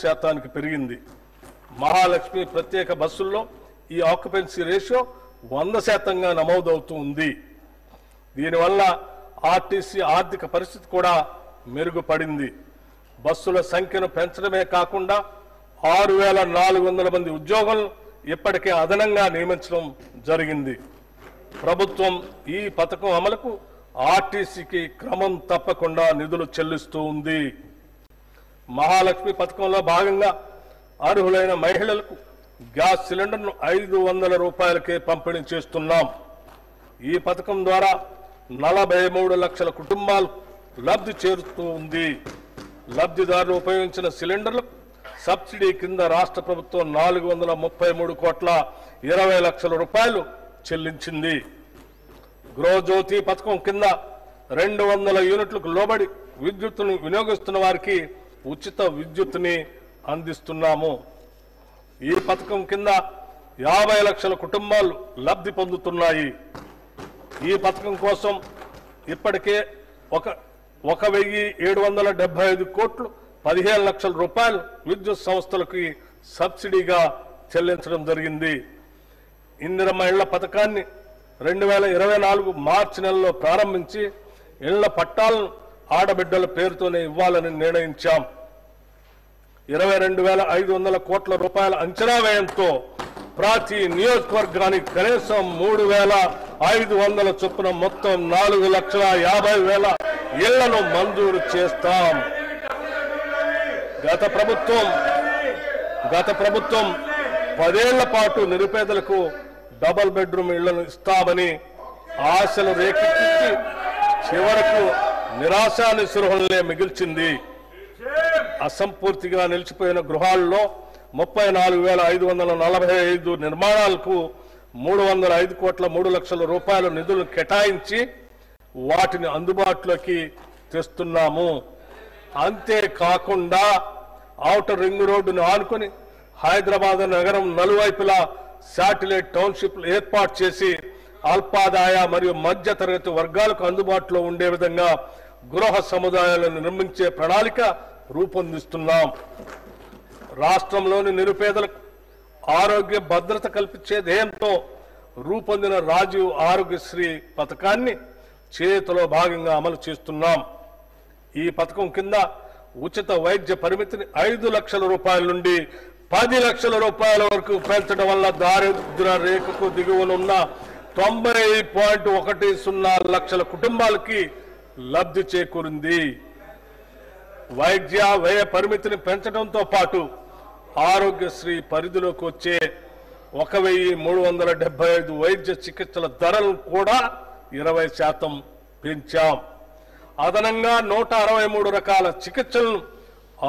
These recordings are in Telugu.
4% పెరిగింది. మహాలక్ష్మి ప్రత్యేక బస్సుల్లో ఈ ఆక్యుపెన్సీ రేషియో 100%గా నమోదవుతూ ఉంది. దీనివల్ల ఆర్టీసీ ఆర్థిక పరిస్థితి కూడా మెరుగుపడింది. బస్సుల సంఖ్యను పెంచడమే కాకుండా 6,400 మంది ఉద్యోగులను ఇప్పటికే అదనంగా నియమించడం జరిగింది. ప్రభుత్వం ఈ పథకం అమలుకు ఆర్టీసీకి క్రమం తప్పకుండా నిధులు చెల్లిస్తూ ఉంది. మహాలక్ష్మి పథకంలో భాగంగా అర్హులైన మహిళలకు గ్యాస్ సిలిండర్ను 500 రూపాయలకే పంపిణీ చేస్తున్నాం. ఈ పథకం ద్వారా 43 లక్షల కుటుంబాలు లబ్ధి చేరుతూ ఉంది. లబ్ధిదారులు ఉపయోగించిన సిలిండర్లకు సబ్సిడీ కింద రాష్ట్ర ప్రభుత్వం 433,20 లక్షల చెల్లించింది. గృహజ్యోతి పథకం కింద 200 యూనిట్లకు లోబడి విద్యుత్తును వినియోగిస్తున్న వారికి ఉచిత విద్యుత్తుని అందిస్తున్నాము. ఈ పథకం కింద 50 లక్షల కుటుంబాలు లబ్ధి పొందుతున్నాయి. ఈ పథకం కోసం ఇప్పటికే 1,775 కోట్లు 15 లక్షల రూపాయలు విద్యుత్ సంస్థలకి సబ్సిడీగా చెల్లించడం జరిగింది. ఇందిరమ్మ ఇళ్ల పథకాన్ని 2024 మార్చి నెలలో ప్రారంభించి ఇళ్ల పట్టాలను ఆడబిడ్డల పేరుతోనే ఇవ్వాలని నిర్ణయించాం. 22,500 కోట్ల రూపాయల అంచనా వ్యయంతో ప్రతి నియోజకవర్గానికి కనీసం 3,500 చొప్పున మొత్తం 4,50,000 ఇళ్లను మంజూరు చేస్తాం. గత ప్రభుత్వం 10 ఏళ్ల పాటు నిరుపేదలకు డబుల్ బెడ్రూమ్ ఇళ్లను ఇస్తామని ఆశలు రేకెత్తించి చివరకు నిరాశా నిస్పృహలనే మిగిల్చింది. అసంపూర్తిగా నిలిచిపోయిన గృహాల్లో 34,545 నిర్మాణాలకు 305,03 లక్షల నిధులు కేటాయించి వాటిని అందుబాటులోకి తెస్తున్నాము. అంతేకాకుండా ఔటర్ రింగ్ రోడ్డును ఆనుకొని హైదరాబాద్ నగరం నలువైపులా శాటిలైట్ టౌన్షిప్లు ఏర్పాటు చేసి అల్పాదాయ మరియు మధ్య తరగతి వర్గాలకు అందుబాటులో ఉండే విధంగా గృహ సముదాయాలను నిర్మించే ప్రణాళిక రూపొందిస్తున్నాం. రాష్ట్రంలోని నిరుపేదలకు ఆరోగ్య భద్రత కల్పించే ధ్యేయంతో రూపొందిన రాజీవ్ ఆరోగ్యశ్రీ పథకాన్ని చేతిలో భాగంగా అమలు చేస్తున్నాం. ఈ పథకం కింద ఉచిత వైద్య పరిమితిని 5 లక్షల రూపాయల నుండి 10 లక్షల రూపాయల వరకు పెంచడం వల్ల దారిద్ర్య రేఖకు దిగువనున్న 90.10 లక్షల కుటుంబాలకి లబ్ధి చేకూరింది. వైద్య వ్యయ పరిమితిని పెంచడంతో పాటు ఆరోగ్యశ్రీ పరిధిలోకి వచ్చే 1,375 వైద్య చికిత్సల ధరలను కూడా 20% పెంచాం. అదనంగా 163 రకాల చికిత్సలను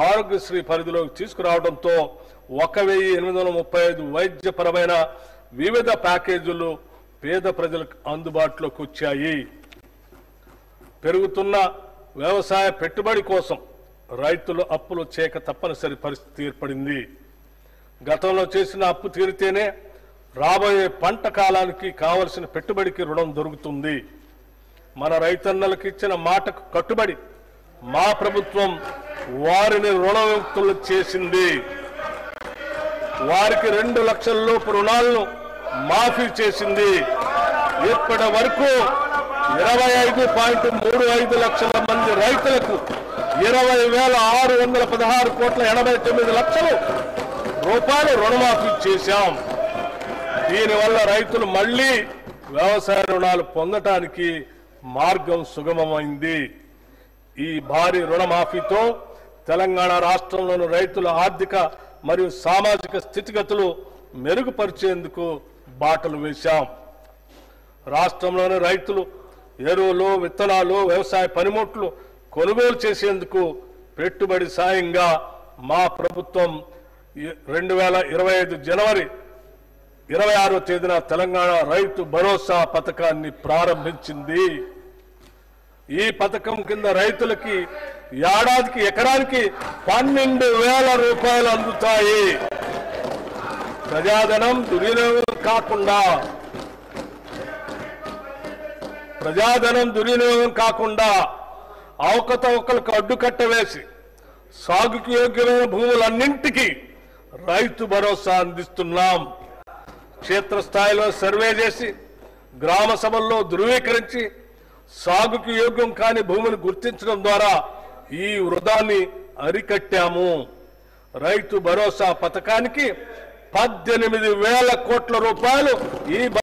ఆరోగ్యశ్రీ పరిధిలోకి తీసుకురావడంతో 1,835 వైద్యపరమైన వివిధ ప్యాకేజీలు పేద ప్రజలకు అందుబాటులోకి వచ్చాయి. పెరుగుతున్న వ్యవసాయ పెట్టుబడి కోసం రైతులు అప్పులు చేయక తప్పనిసరి పరిస్థితి ఏర్పడింది. గతంలో చేసిన అప్పు తీరితేనే రాబోయే పంట కాలానికి కావలసిన పెట్టుబడికి రుణం దొరుకుతుంది. మన రైతన్నలకు ఇచ్చిన మాటకు కట్టుబడి మా ప్రభుత్వం వారిని రుణముక్తులు చేసింది. వారికి 2 లక్షల లోపు రుణాలను మాఫీ చేసింది. ఇప్పటి వరకు 25.35 లక్షల మంది రైతులకు 20,616,89 లక్షల రూపాయలు రుణమాఫీ చేశాం. దీనివల్ల రైతులు మళ్లీ వ్యవసాయ రుణాలు పొందటానికి మార్గం సుగమమైంది. ఈ భారీ రుణమాఫీతో తెలంగాణ రాష్ట్రంలోని రైతుల ఆర్థిక మరియు సామాజిక స్థితిగతులు మెరుగుపరిచేందుకు బాటలు వేశాం. రాష్ట్రంలోని రైతులు ఎరువులు, విత్తనాలు, వ్యవసాయ పనిముట్లు కొనుగోలు చేసేందుకు పెట్టుబడి సాయంగా మా ప్రభుత్వం 2025 జనవరి 26వ తేదీన తెలంగాణ రైతు భరోసా పథకాన్ని ప్రారంభించింది. ఈ పథకం కింద రైతులకి ఏడాదికి ఎకరానికి 12,000 రూపాయలు అందుతాయి. ప్రజాధనం దుర్వినియోగం కాకుండా అవకతవకలకు అడ్డుకట్ట వేసి సాగుకు యోగ్యమైన భూములన్నింటికీ రైతు భరోసా అందిస్తున్నాం. క్షేత్రస్థాయిలో సర్వే చేసి గ్రామ సభల్లో ధృవీకరించి సాగుకు యోగ్యం కాని భూమిని గుర్తించడం ద్వారా ఈ వృధాన్ని అరికట్టాము. రైతు భరోసా పథకానికి 18,000 కోట్ల రూపాయలు ఈ